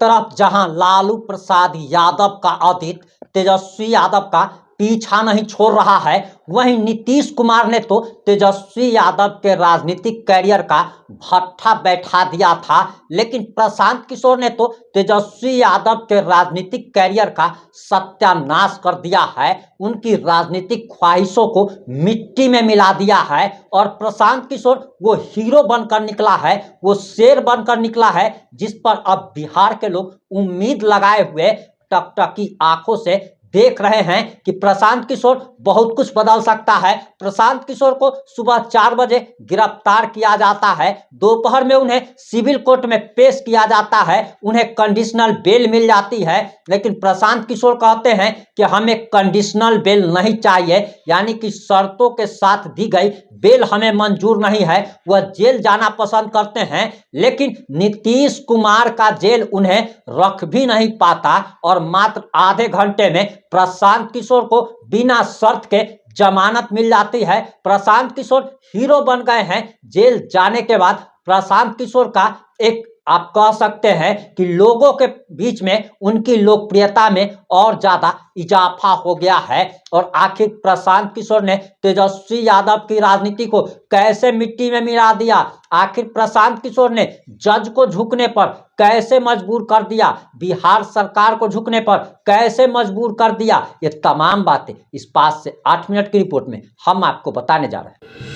तरफ जहां लालू प्रसाद यादव का आदित्य तेजस्वी यादव का पीछा नहीं छोड़ रहा है, वहीं नीतीश कुमार ने तो तेजस्वी यादव के राजनीतिक कैरियर का भट्ठा बैठा दिया था, लेकिन प्रशांत किशोर ने तो तेजस्वी यादव के राजनीतिक कैरियर का सत्यानाश कर दिया है, उनकी राजनीतिक ख्वाहिशों को मिट्टी में मिला दिया है। और प्रशांत किशोर वो हीरो बनकर निकला है, वो शेर बनकर निकला है, जिस पर अब बिहार के लोग उम्मीद लगाए हुए टकटकी आंखों से देख रहे हैं कि प्रशांत किशोर बहुत कुछ बदल सकता है। प्रशांत किशोर को सुबह 4 बजे गिरफ्तार किया जाता है, दोपहर में उन्हें सिविल कोर्ट में पेश किया जाता है, उन्हें कंडीशनल बेल मिल जाती है। लेकिन प्रशांत किशोर कहते हैं कि हमें कंडीशनल बेल नहीं चाहिए, यानी कि शर्तों के साथ दी गई बेल हमें मंजूर नहीं है, वह जेल जाना पसंद करते हैं। लेकिन नीतीश कुमार का जेल उन्हें रख भी नहीं पाता और मात्र आधे घंटे में प्रशांत किशोर को बिना शर्त के जमानत मिल जाती है। प्रशांत किशोर हीरो बन गए हैं। जेल जाने के बाद प्रशांत किशोर का एक आप कह सकते हैं कि लोगों के बीच में उनकी लोकप्रियता में और ज्यादा इजाफा हो गया है। और आखिर प्रशांत किशोर ने तेजस्वी यादव की राजनीति को कैसे मिट्टी में मिला दिया, आखिर प्रशांत किशोर ने जज को झुकने पर कैसे मजबूर कर दिया, बिहार सरकार को झुकने पर कैसे मजबूर कर दिया, ये तमाम बातें इस 5 से 8 मिनट की रिपोर्ट में हम आपको बताने जा रहे हैं।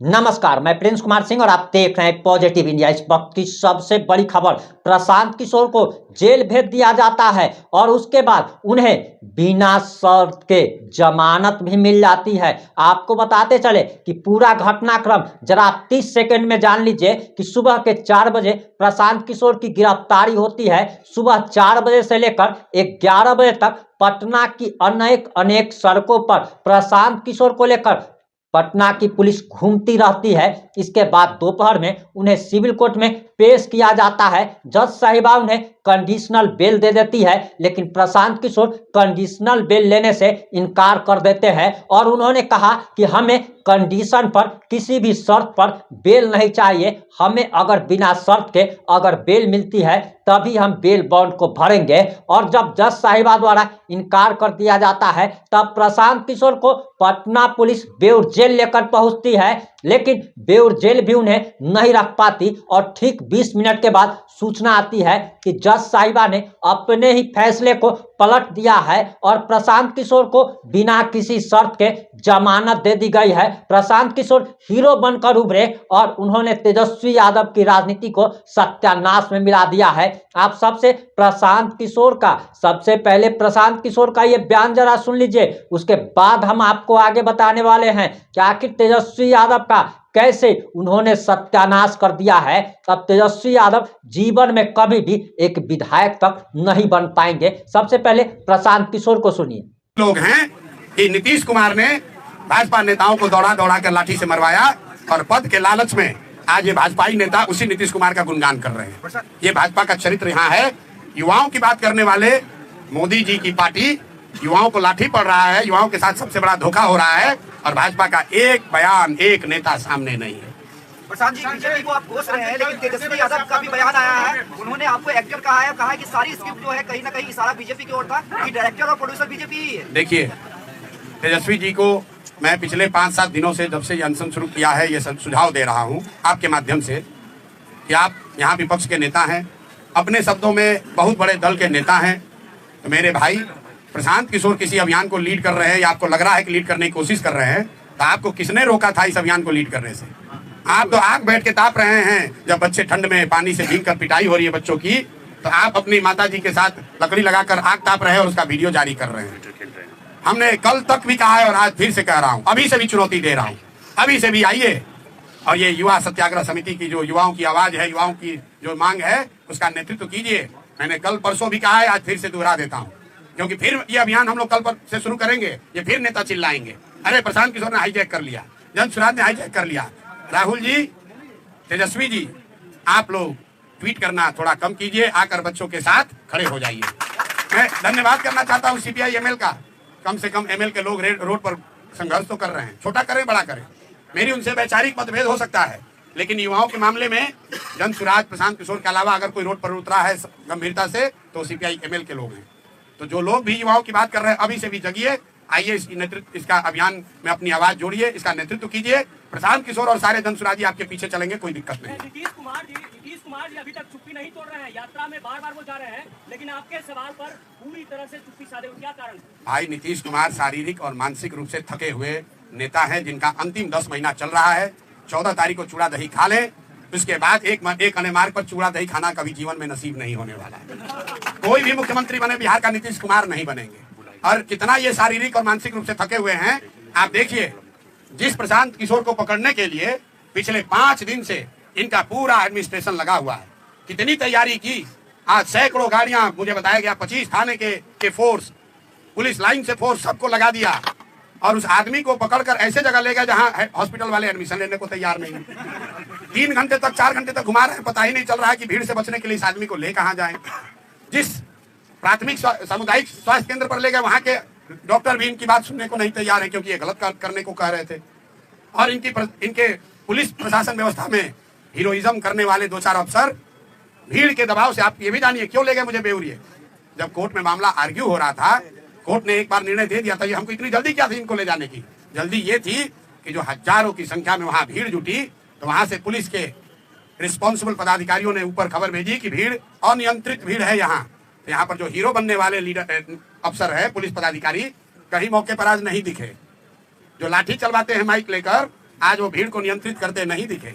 नमस्कार, मैं प्रिंस कुमार सिंह और आप देख रहे हैं पॉजिटिव इंडिया। इस वक्त की सबसे बड़ी खबर, प्रशांत किशोर को जेल भेज दिया जाता है और उसके बाद उन्हें बिना शर्त के जमानत भी मिल जाती है। आपको बताते चले कि पूरा घटनाक्रम जरा आप 30 सेकंड में जान लीजिए कि सुबह के 4 बजे प्रशांत किशोर की गिरफ्तारी होती है। सुबह 4 बजे से लेकर 11 बजे तक पटना की अनेक सड़कों पर प्रशांत किशोर को लेकर पटना की पुलिस घूमती रहती है। इसके बाद दोपहर में उन्हें सिविल कोर्ट में पेश किया जाता है। जज साहिबा उन्हें कंडीशनल बेल दे देती है, लेकिन प्रशांत किशोर कंडीशनल बेल लेने से इनकार कर देते हैं और उन्होंने कहा कि हमें कंडीशन पर, किसी भी शर्त पर बेल नहीं चाहिए, हमें अगर बिना शर्त के अगर बेल मिलती है तभी हम बेल बॉन्ड को भरेंगे। और जब जज साहिबा द्वारा इनकार कर दिया जाता है तब प्रशांत किशोर को पटना पुलिस बेऊर जेल लेकर पहुंचती है, लेकिन बेऊर जेल भी उन्हें नहीं रख पाती और ठीक 20 मिनट के बाद सूचना आती है कि जज साहिबा ने अपने ही फैसले को पलट दिया है और प्रशांत किशोर को बिना किसी शर्त के जमानत दे दी गई है। प्रशांत किशोर हीरो बनकर उभरे और उन्होंने तेजस्वी यादव की राजनीति को सत्यानाश में मिला दिया है। आप सबसे प्रशांत किशोर का ये बयान जरा सुन लीजिए, उसके बाद हम आपको आगे बताने वाले हैं कि आखिर तेजस्वी यादव का कैसे उन्होंने सत्यानाश कर दिया है। अब तेजस्वी यादव जीवन में कभी भी एक विधायक तक नहीं बन पाएंगे। सबसे पहले प्रशांत किशोर को सुनिए। लोग हैं कि नीतीश कुमार ने भाजपा नेताओं को दौड़ा दौड़ा कर लाठी से मरवाया और पद के लालच में आज ये भाजपाई नेता उसी नीतीश कुमार का गुणगान कर रहे हैं। ये भाजपा का चरित्र यहाँ है। युवाओं की बात करने वाले मोदी जी की पार्टी युवाओं को लाठी पड़ रहा है, युवाओं के साथ सबसे बड़ा धोखा हो रहा है और भाजपा का एक बयान, एक नेता सामने नहीं है। प्रशांत जी, बीजेपी को आप कोस रहे हैं, लेकिन तेजस्वी यादव का भी बयान आया है, उन्होंने आपको एक्टर कहा है कि सारी स्क्रिप्ट जो है कहीं ना कहीं इशारा बीजेपी की ओर था कि डायरेक्टर और प्रोड्यूसर बीजेपी ही है। देखिए, तेजस्वी जी को मैं पिछले 5-7 दिनों से, जब से ये अनशन शुरू किया है, ये सब सुझाव दे रहा हूँ आपके माध्यम से कि आप यहाँ विपक्ष के नेता हैं, अपने शब्दों में बहुत बड़े दल के नेता हैं। तो मेरे भाई प्रशांत किशोर किसी अभियान को लीड कर रहे हैं या आपको लग रहा है कि लीड करने की कोशिश कर रहे हैं, तो आपको किसने रोका था इस अभियान को लीड करने से? आप तो आग बैठ के ताप रहे हैं। जब बच्चे ठंड में पानी से भीगकर पिटाई हो रही है बच्चों की, तो आप अपनी माता जी के साथ लकड़ी लगाकर आग ताप रहे हैं और उसका वीडियो जारी कर रहे हैं। हमने कल तक भी कहा है और आज फिर से कह रहा हूँ, अभी से भी चुनौती दे रहा हूँ, अभी से भी आइए और ये युवा सत्याग्रह समिति की जो युवाओं की आवाज है, युवाओं की जो मांग है, उसका नेतृत्व कीजिए। मैंने कल परसों भी कहा है, आज फिर से दोहरा देता हूँ, क्योंकि फिर ये अभियान हम लोग कल पर से शुरू करेंगे, ये फिर नेता चिल्लाएंगे, अरे प्रशांत किशोर ने हाईजैक कर लिया, जन सुराज ने हाईजैक कर लिया। राहुल जी, तेजस्वी जी, आप लोग ट्वीट करना थोड़ा कम कीजिए, आकर बच्चों के साथ खड़े हो जाइए। मैं धन्यवाद करना चाहता हूँ CPI ML का, कम से कम एमएल के लोग रोड पर संघर्ष तो कर रहे हैं, छोटा करें बड़ा करें, मेरी उनसे वैचारिक मतभेद हो सकता है, लेकिन युवाओं के मामले में जनसुराज प्रशांत किशोर के अलावा अगर कोई रोड पर उतरा है गंभीरता से तो सीपीआई एमएल के लोग हैं। तो जो लोग भी युवाओं की बात कर रहे हैं अभी से भी जगिए, आइए इसकी नेतृत्व, इसका अभियान में अपनी आवाज जोड़िए, इसका नेतृत्व कीजिए। प्रशांत किशोर और सारे जनसुराजी आपके पीछे चलेंगे, कोई दिक्कत नहीं। नीतीश कुमार जी अभी तक चुप्पी नहीं तोड़ रहे हैं, यात्रा में बार बार वो जा रहे हैं, लेकिन आपके सवाल पर पूरी तरह से चुप्पी साधे हुए, क्या कारण? भाई नीतीश कुमार शारीरिक और मानसिक रूप से थके हुए नेता है, जिनका अंतिम 10 महीना चल रहा है। 14 तारीख को चूड़ा दही खा लें, उसके बाद एक अने मार्ग पर चूड़ा दही खाना कभी जीवन में नसीब नहीं होने वाला है। कोई भी मुख्यमंत्री बने बिहार का नीतीश कुमार नहीं बनेंगे। और कितना ये शारीरिक और मानसिक रूप से थके हुए हैं आप देखिए। जिस प्रशांत किशोर को पकड़ने के लिए पिछले 5 दिन से इनका पूरा एडमिनिस्ट्रेशन लगा हुआ है, कितनी तैयारी की। आज सैकड़ों गाड़ियां, मुझे बताया गया 25 थाने के फोर्स, पुलिस लाइन से फोर्स सबको लगा दिया और उस आदमी को पकड़कर ऐसे जगह ले गया जहां हॉस्पिटल वाले एडमिशन लेने को तैयार नहीं। 3 घंटे तक 4 घंटे तक घुमा रहे हैं, पता ही नहीं चल रहा है कि भीड़ से बचने के लिए इस आदमी को ले कहां जाएं। जिस प्राथमिक सामुदायिक स्वास्थ्य केंद्र पर ले गए वहां के डॉक्टर भी इनकी बात सुनने को नहीं तैयार है, क्योंकि ये गलत करने को कह रहे थे। और इनके पुलिस प्रशासन व्यवस्था में हीरोइज्म करने वाले 2-4 अफसर भीड़ के दबाव से, आप ये भी जानिए क्यों ले गए मुझे बेउरिए। जब कोर्ट में मामला आर्ग्यू हो रहा था, कोर्ट ने एक बार निर्णय दे दिया था। ये हमको इतनी जल्दी क्या थी इनको ले जाने की? जल्दी ये थी कि जो हजारों की संख्या में वहां भीड़ जुटी, तो वहां से पुलिस के रिस्पॉन्सिबल पदाधिकारियों ने ऊपर खबर भेजी कि भीड़ अनियंत्रित भीड़ है यहाँ। तो यहाँ पर जो हीरो बनने वाले लीडर अफसर है, पुलिस पदाधिकारी, कहीं मौके पर आज नहीं दिखे। जो लाठी चलवाते हैं माइक लेकर, आज वो भीड़ को नियंत्रित करते नहीं दिखे।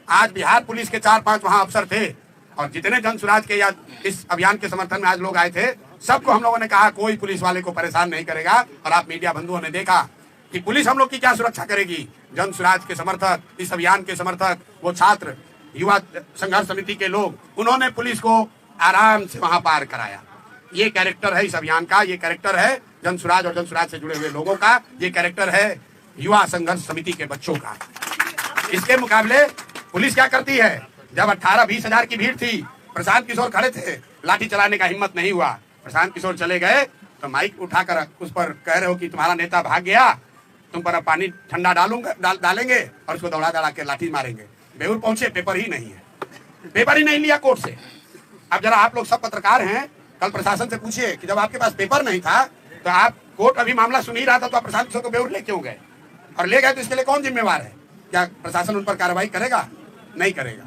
आज बिहार पुलिस के 4-5 वहां अफसर थे, और जितने जनसुराज के या इस अभियान के समर्थन में आज लोग आए थे, सबको हम लोगों ने कहा कोई पुलिस वाले को परेशान नहीं करेगा। और आप मीडिया बंधुओं ने देखा कि पुलिस हम लोग की क्या सुरक्षा करेगी। जनसुराज के समर्थक, इस अभियान के समर्थक, वो छात्र युवा संघर्ष समिति के लोग, उन्होंने पुलिस को आराम से वहां पार कराया। ये कैरेक्टर है इस अभियान का, ये कैरेक्टर है जनसुराज और जनसुराज से जुड़े हुए लोगों का, ये कैरेक्टर है युवा संघर्ष समिति के बच्चों का। इसके मुकाबले पुलिस क्या करती है? जब 18-20 हजार की भीड़ थी, प्रशांत किशोर खड़े थे, लाठी चलाने का हिम्मत नहीं हुआ। प्रशांत किशोर चले गए तो माइक उठाकर उस पर कह रहे हो कि तुम्हारा नेता भाग गया, तुम पर अब पानी ठंडा डालेंगे और उसको दौड़ा के लाठी मारेंगे। बेउर पहुंचे, पेपर ही नहीं है, पेपर ही नहीं लिया कोर्ट से। अब जरा आप लोग सब पत्रकार हैं, कल प्रशासन से पूछिए कि जब आपके पास पेपर नहीं था तो आप, कोर्ट अभी मामला सुन ही रहा था, तो आप प्रशांत किशोर को बेउर ले क्यों गए? और ले गए तो इसके लिए कौन जिम्मेवार है? क्या प्रशासन उन पर कार्रवाई करेगा? नहीं करेगा,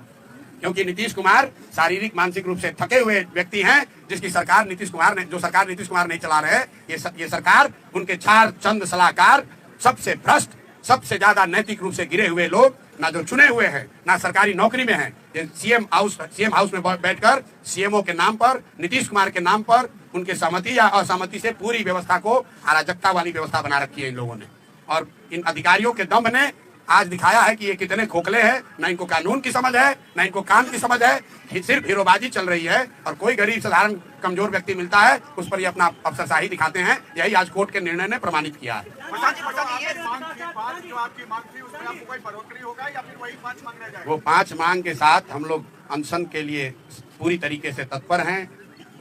क्योंकि नीतीश कुमार शारीरिक मानसिक रूप से थके हुए व्यक्ति हैं, जिसकी सरकार नीतीश कुमार नहीं चला रहे। ये सरकार, उनके 4 चंद सलाहकार, सबसे भ्रष्ट, सबसे ज्यादा नैतिक रूप से गिरे हुए लोग, ना जो चुने हुए हैं, ना सरकारी नौकरी में हैं, सीएम हाउस में बैठकर सीएमओ के नाम पर, नीतीश कुमार के नाम पर, उनके सहमति या असहमति से पूरी व्यवस्था को अराजकता वाली व्यवस्था बना रखी है इन लोगों ने। और इन अधिकारियों के दम ने आज दिखाया है कि ये कितने खोखले हैं, ना इनको कानून की समझ है, ना इनको काम की समझ है, सिर्फ हीरोबाजी चल रही है। और कोई गरीब साधारण कमजोर व्यक्ति मिलता है, उस पर ये अपना अफसरशाही दिखाते हैं। यही आज कोर्ट के निर्णय ने प्रमाणित किया है। वो 5 मांग के साथ हम लोग अनशन के लिए पूरी तरीके से तत्पर हैं,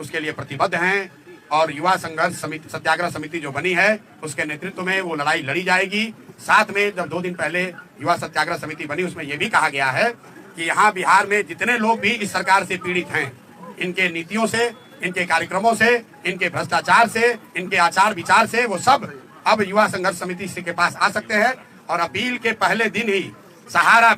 उसके लिए प्रतिबद्ध हैं। और युवा संघर्ष समिति, सत्याग्रह समिति जो बनी है, उसके नेतृत्व में वो लड़ाई लड़ी जाएगी। साथ में जब 2 दिन पहले युवा सत्याग्रह समिति बनी, उसमें ये भी कहा गया है कि यहाँ बिहार में जितने लोग भी इस सरकार से पीड़ित हैं, इनके नीतियों से, इनके कार्यक्रमों से, इनके भ्रष्टाचार से, इनके आचार विचार से, वो सब अब युवा संघर्ष समिति के पास आ सकते हैं। और अपील के पहले दिन ही सहारा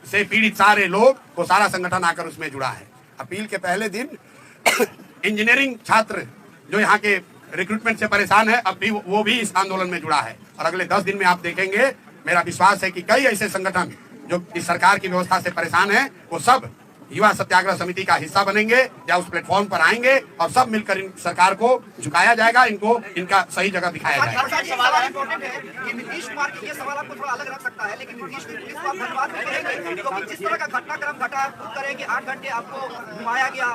से पीड़ित सारे लोग, वो सारा संगठन आकर उसमें जुड़ा है। अपील के पहले दिन इंजीनियरिंग छात्र जो यहाँ के रिक्रूटमेंट से परेशान है, अब भी वो भी इस आंदोलन में जुड़ा है। और अगले 10 दिन में आप देखेंगे, मेरा विश्वास है कि कई ऐसे संगठन जो इस सरकार की व्यवस्था से परेशान हैं, वो सब युवा सत्याग्रह समिति का हिस्सा बनेंगे या उस प्लेटफॉर्म पर आएंगे, और सब मिलकर इन सरकार को झुकाया जाएगा, इनको इनका सही जगह दिखाया जाएगा। नीतीश कुमार की ये सवाल आपको थोड़ा अलग रख सकता है, लेकिन नीतीश की पुलिस को आप धन्यवाद भी करेंगे, क्योंकि जिस तरह का घटनाक्रम घटा, आप खुद करें कि 8 घंटे आपको घुमाया गया,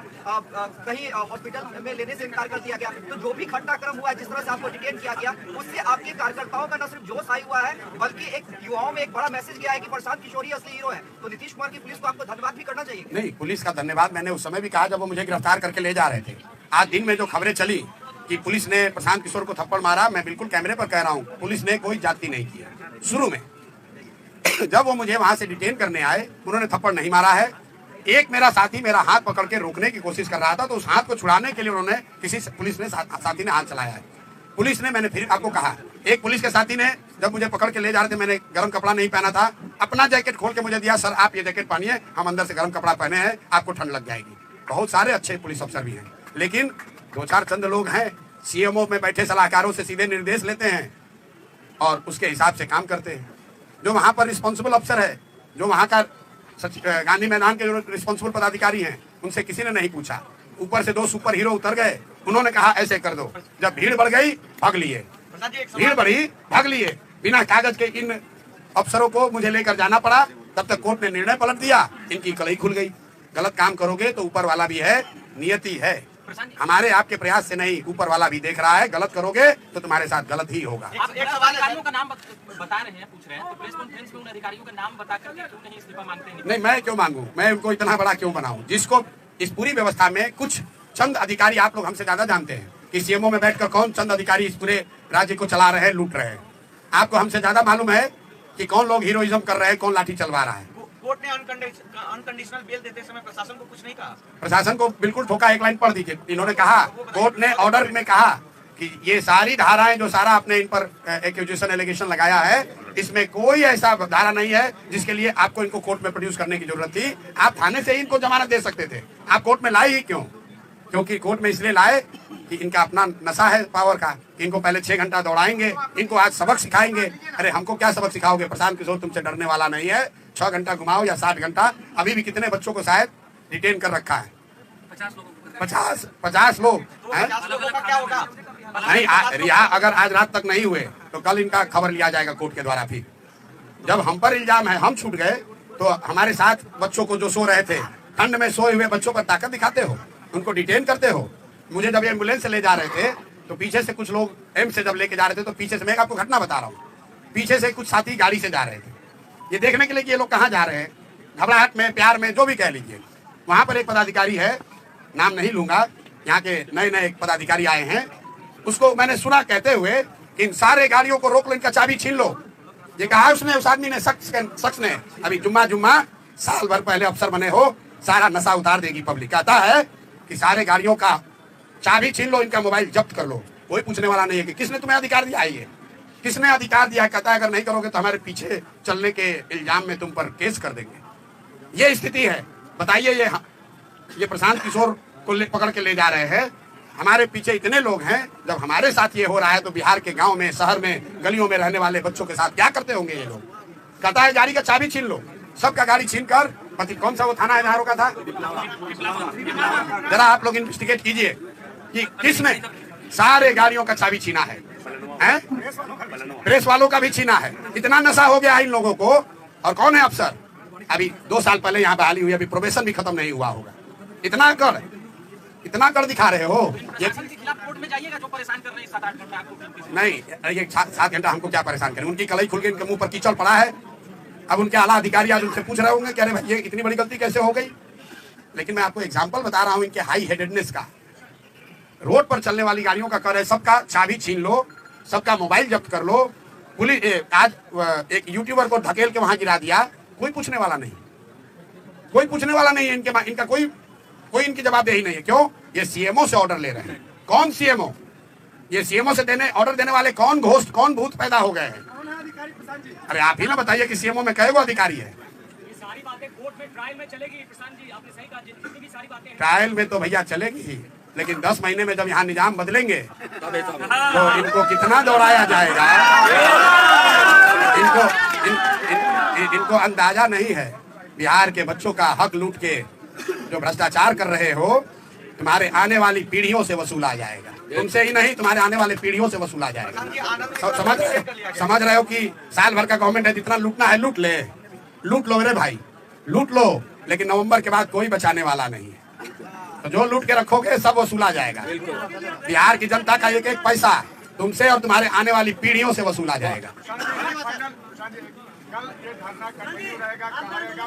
कहीं हॉस्पिटल में लेने से इनकार कर दिया गया। तो जो भी घटनाक्रम हुआ है, जिस तरह से आपको डिटेन किया गया, उससे आपके कार्यकर्ताओं का न सिर्फ जोश आई हुआ है, बल्कि एक युवाओं में एक बड़ा मैसेज गया है कि प्रशांत किशोर ही असली हीरो है। तो नीतीश कुमार की पुलिस को आपको धन्यवाद भी करना चाहिए। नहीं, पुलिस का धन्यवाद मैंने उस समय भी कहा जब वो मुझे गिरफ्तार करके ले जा रहे थे। आज दिन में जो खबरें चली कि पुलिस ने प्रशांत किशोर को थप्पड़ मारा, मैं बिल्कुल कैमरे पर कह रहा हूँ, पुलिस ने कोई जाति नहीं किया। शुरू में जब वो मुझे वहां से डिटेन करने आए, उन्होंने थप्पड़ नहीं मारा है। एक मेरा साथी मेरा हाथ पकड़ के रोकने की कोशिश कर रहा था, तो उस हाथ को छुड़ाने के लिए उन्होंने पुलिस ने साथी ने हाथ चलाया है। पुलिस ने, मैंने फिर आपको कहा, एक पुलिस के साथी ने जब मुझे पकड़ के ले जा रहे थे, मैंने गर्म कपड़ा नहीं पहना था, अपना जैकेट खोल के मुझे दिया, सर आप ये जैकेट पहनिए, हम अंदर से गर्म कपड़ा पहने हैं, आपको ठंड लग जाएगी। बहुत सारे अच्छे पुलिस अफसर भी हैं, लेकिन दो चार चंद लोग हैं, सीएमओ में बैठे सलाहकारों से सीधे निर्देश लेते हैं और उसके हिसाब से काम करते हैं। जो वहाँ पर रिस्पॉन्सिबल अफसर है, जो वहाँ का गांधी मैदान के जो रिस्पॉन्सिबल पदाधिकारी हैं, उनसे किसी ने नहीं पूछा। ऊपर से दो सुपर हीरो उतर गए, उन्होंने कहा ऐसे कर दो। जब भीड़ बढ़ गई भाग लिए, भीड़ बढ़ी भाग लिए। बिना कागज के इन अफसरों को मुझे लेकर जाना पड़ा। तब तक कोर्ट ने निर्णय पलट दिया, इनकी कलई खुल गई। गलत काम करोगे तो ऊपर वाला भी है, नियति है, हमारे आपके प्रयास से नहीं, ऊपर वाला भी देख रहा है। गलत करोगे तो तुम्हारे साथ गलत ही होगा। आप एक सवाल अधिकारियों का नाम बता रहे हैं, पूछ रहे हैं, तो प्रेस कॉन्फ्रेंस में उन अधिकारियों का नाम बता करके क्यों नहीं इस्तीफा मांगते हैं? नहीं, मैं क्यों मांगू, मैं उनको इतना बड़ा क्यों बनाऊं, जिसको इस पूरी व्यवस्था में कुछ चंद अधिकारी, आप लोग हमसे ज्यादा जानते हैं कि सीएमओ में बैठकर कौन चंद अधिकारी इस पूरे राज्य को चला रहे हैं, लूट रहे हैं। आपको हमसे ज्यादा मालूम है कि कौन लोग हीरोइज्म कर रहे हैं, कौन लाठी चलवा रहा है। कोर्ट ने अनकंडीशनल बेल देते समय प्रशासन को कुछ नहीं कहा? प्रशासन को बिल्कुल ठोका। एक लाइन पढ़ दीजिए। इन्होंने कहा, कोर्ट ने ऑर्डर में कहा कि ये सारी धाराएं जो सारा आपने इन पर एक्यूजेशन एलिगेशन लगाया है, इसमें कोई ऐसा धारा नहीं है जिसके लिए आपको इनको कोर्ट में प्रोड्यूस करने की जरूरत थी। आप थाने से ही इनको जमानत दे सकते थे, आप कोर्ट में लाए ही क्यों? क्योंकि कोर्ट में इसलिए लाए कि इनका अपना नशा है पावर का। इनको पहले 6 घंटा दौड़ाएंगे, इनको आज सबक सिखाएंगे। अरे हमको क्या सबक सिखाओगे, प्रशांत किशोर तुमसे डरने वाला नहीं है। 6 घंटा घुमाओ या 60 घंटा। अभी भी कितने बच्चों को शायद डिटेन कर रखा है? 50 लोग हैं। नहीं, रिहा अगर आज रात तक नहीं हुए तो कल इनका खबर लिया जाएगा कोर्ट के द्वारा। फिर जब हम पर इल्जाम है, हम छूट गए, तो हमारे साथ बच्चों को जो सो रहे थे, ठंड में सोए हुए बच्चों पर ताकत दिखाते हो, उनको डिटेन करते हो। मुझे जब एम्बुलेंस से ले जा रहे थे तो पीछे से कुछ लोग एम्स से जब लेके जा रहे थे, तो पीछे से, मैं आपको घटना बता रहा हूँ, पीछे से कुछ साथी गाड़ी से जा रहे थे, ये देखने के लिए कि ये लोग कहाँ जा रहे हैं, घबराहट में, प्यार में, जो भी कह लीजिए। वहाँ पर एक पदाधिकारी है, नाम नहीं लूंगा, यहाँ के नए नए पदाधिकारी आए हैं, उसको मैंने सुना कहते हुए कि इन सारे गाड़ियों को रोक लो, इनका चाबी छीन लो। ये कहा उसने, उस आदमी ने, शख्स ने। अभी जुम्मा साल भर पहले अफसर बने हो, सारा नशा उतार देगी पब्लिक। कहता है कि सारे गाड़ियों का चाबी छीन लो, इनका मोबाइल जब्त कर लो। कोई पूछने वाला नहीं है कि किसने तुम्हें अधिकार दिया है, ये किसने अधिकार दिया है। कहता है अगर नहीं करोगे तो हमारे पीछे चलने के इल्जाम में तुम पर केस कर देंगे। ये स्थिति है। बताइए, ये प्रशांत किशोर को पकड़ के ले जा रहे हैं, हमारे पीछे इतने लोग हैं। जब हमारे साथ ये हो रहा है तो बिहार के गांव में, शहर में, गलियों में रहने वाले बच्चों के साथ क्या करते होंगे ये लोग। कहता है गाड़ी का चाबी छीन लो, सबका गाड़ी छीन कर, कौन सा वो थाना है जहाँ रोका था, जरा आप लोग इन्वेस्टिगेट कीजिए कि किसने सारे गाड़ियों का चाबी छीना है, प्रेस वालों का भी छीना है। इतना नशा हो गया इन लोगों को। और कौन है अफसर? अभी 2 साल पहले यहाँ बहाली हुई, अभी प्रोबेशन भी खत्म नहीं हुआ होगा। इतना कर दिखा रहे हो। ये कोर्ट में जाइएगा, जो परेशान कर रहे हैं 7-8 घंटे आपको। नहीं, ये 7 घंटा हमको क्या परेशान करें, उनकी कलई खुल गई, इनके मुंह पर कीचड़ पड़ा है। अब उनके आला अधिकारी आज उनसे पूछ रहे होंगे कि अरे भाई ये इतनी बड़ी गलती कैसे हो गई। लेकिन मैं आपको एग्जांपल बता रहा हूं इनके हाई हेडेडनेस का। रोड पर चलने वाली गाड़ियों का कर है, सबका चाबी छीन लो, सबका मोबाइल जब्त कर लो। पुलिस आज एक यूट्यूबर को धकेल के वहां गिरा दिया, कोई पूछने वाला नहीं, कोई पूछने वाला नहीं है। इनका कोई इनकी जवाबदेही नहीं है। क्यों? ये सीएमओ से ऑर्डर ले रहे हैं। कौन सीएमओ? ये सीएमओ से ऑर्डर देने वाले कौन घोस्ट, कौन भूत पैदा हो गए हैं? अरे आप ही ना बताइए कि सीएमओ में कई गो अधिकारी है। ये सारी बातें कोर्ट में ट्रायल में चलेगी प्रशांत जी, आपने सही कहा, जितनी भी सारी बातें ट्रायल में तो भैया चलेगी ही, लेकिन 10 महीने में जब यहाँ निजाम बदलेंगे तो इनको कितना दौड़ाया जाएगा, इनको अंदाजा नहीं है। बिहार के बच्चों का हक लूट के जो भ्रष्टाचार कर रहे हो, तुम्हारे आने वाली पीढ़ियों से वसूला जाएगा। तुमसे ही नहीं, तुम्हारे आने वाले पीढ़ियों से वसूला जाएगा। समझ रहे हो कि साल भर का गवर्नमेंट है, जितना लूटना है लूट लो मेरे भाई, लूट लो। लेकिन नवंबर के बाद कोई बचाने वाला नहीं है। तो जो लूट के रखोगे सब वसूला जाएगा। बिहार की जनता का एक एक पैसा तुमसे और तुम्हारे आने वाली पीढ़ियों से वसूला जाएगा।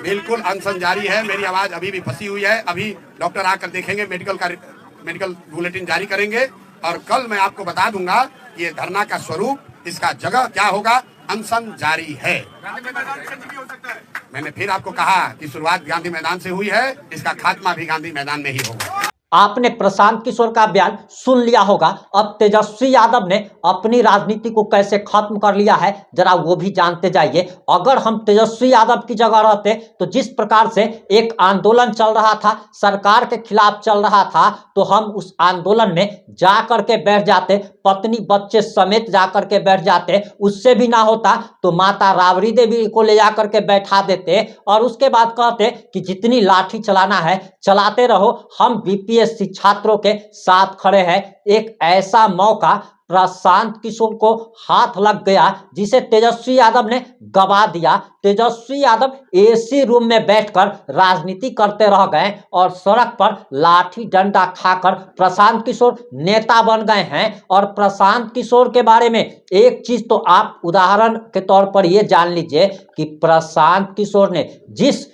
बिल्कुल अनशन जारी है। मेरी आवाज अभी भी फंसी हुई है। अभी डॉक्टर आकर देखेंगे, मेडिकल बुलेटिन जारी करेंगे। और कल मैं आपको बता दूंगा ये धरना का स्वरूप, इसका जगह क्या होगा। अनशन जारी है। मैंने फिर आपको कहा कि शुरुआत गांधी मैदान से हुई है, इसका खात्मा भी गांधी मैदान में ही होगा। आपने प्रशांत किशोर का बयान सुन लिया होगा। अब तेजस्वी यादव ने अपनी राजनीति को कैसे खत्म कर लिया है, जरा वो भी जानते जाइए। अगर हम तेजस्वी यादव की जगह रहते तो जिस प्रकार से एक आंदोलन चल रहा था, सरकार के खिलाफ चल रहा था, तो हम उस आंदोलन में जा करके बैठ जाते, पत्नी बच्चे समेत जा करके बैठ जाते। उससे भी ना होता तो माता राबड़ी देवी को ले जा करके बैठा देते और उसके बाद कहते कि जितनी लाठी चलाना है चलाते रहो, हम बीपीएससी छात्रों के साथ खड़े हैं। एक ऐसा मौका प्रशांत किशोर को हाथ लग गया जिसे तेजस्वी यादव ने गवा दिया। तेजस्वी यादव एसी रूम में बैठकर राजनीति करते रह गए और सड़क पर लाठी डंडा खाकर प्रशांत किशोर नेता बन गए हैं। और प्रशांत किशोर के बारे में एक चीज तो आप उदाहरण के तौर पर यह जान लीजिए कि प्रशांत किशोर ने जिस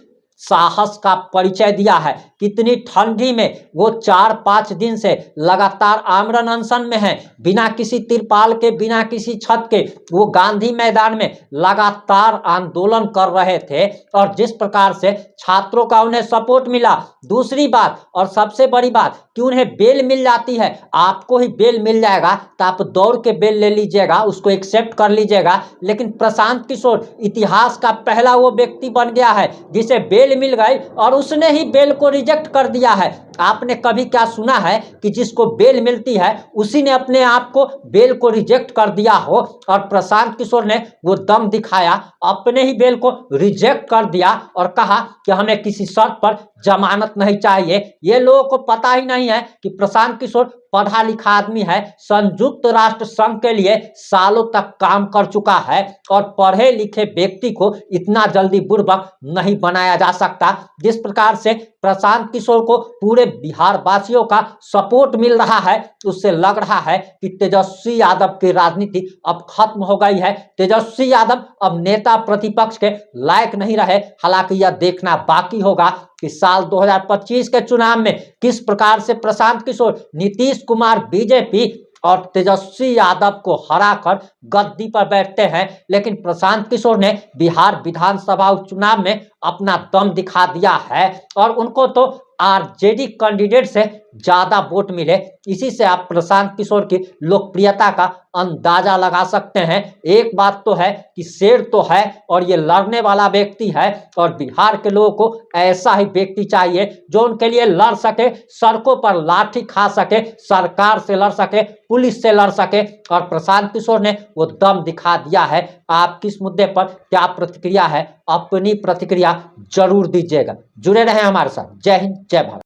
साहस का परिचय दिया है, कितनी ठंडी में वो 4-5 दिन से लगातार आमरण अनशन में है, बिना किसी तिरपाल के, बिना किसी छत के वो गांधी मैदान में लगातार आंदोलन कर रहे थे और जिस प्रकार से छात्रों का उन्हें सपोर्ट मिला। दूसरी बात और सबसे बड़ी बात कि उन्हें बेल मिल जाती है। आपको ही बेल मिल जाएगा तो आप दौड़ के बेल ले लीजिएगा, उसको एक्सेप्ट कर लीजिएगा। लेकिन प्रशांत किशोर इतिहास का पहला वो व्यक्ति बन गया है जिसे बेल मिल गई और उसने ही बेल को रिजेक्ट कर दिया है। आपने कभी क्या सुना है कि जिसको बेल मिलती है उसी ने अपने आप को बेल को रिजेक्ट कर दिया हो? और प्रशांत किशोर ने वो दम दिखाया, अपने ही बेल को रिजेक्ट कर दिया और कहा कि हमें किसी शर्त पर जमानत नहीं चाहिए। ये लोगों को पता ही नहीं है कि प्रशांत किशोर पढ़ा लिखा आदमी है, संयुक्त राष्ट्र संघ के लिए सालों तक काम कर चुका है और पढ़े लिखे व्यक्ति को इतना जल्दी बुर्बक नहीं बनाया जा सकता। जिस प्रकार से प्रशांत किशोर को पूरे बिहार वासियों का सपोर्ट मिल रहा है, उससे लग रहा है कि तेजस्वी यादव की राजनीति अब खत्म हो गई है। तेजस्वी यादव अब नेता प्रतिपक्ष के लायक नहीं रहे। हालांकि यह देखना बाकी होगा कि साल 2025 के चुनाव में किस प्रकार से प्रशांत किशोर, नीतीश कुमार बीजेपी और तेजस्वी यादव को हराकर गद्दी पर बैठते हैं। लेकिन प्रशांत किशोर ने बिहार विधानसभा उपचुनाव में अपना दम दिखा दिया है और उनको तो आरजेडी कैंडिडेट से ज्यादा वोट मिले। इसी से आप प्रशांत किशोर की लोकप्रियता का अंदाजा लगा सकते हैं। एक बात तो है कि शेर तो है और ये लड़ने वाला व्यक्ति है और बिहार के लोगों को ऐसा ही व्यक्ति चाहिए जो उनके लिए लड़ सके, सड़कों पर लाठी खा सके, सरकार से लड़ सके, पुलिस से लड़ सके। और प्रशांत किशोर ने वो दम दिखा दिया है। आप किस मुद्दे पर क्या प्रतिक्रिया है, अपनी प्रतिक्रिया जरूर दीजिएगा। जुड़े रहें हमारे साथ। जय हिंद, जय भारत।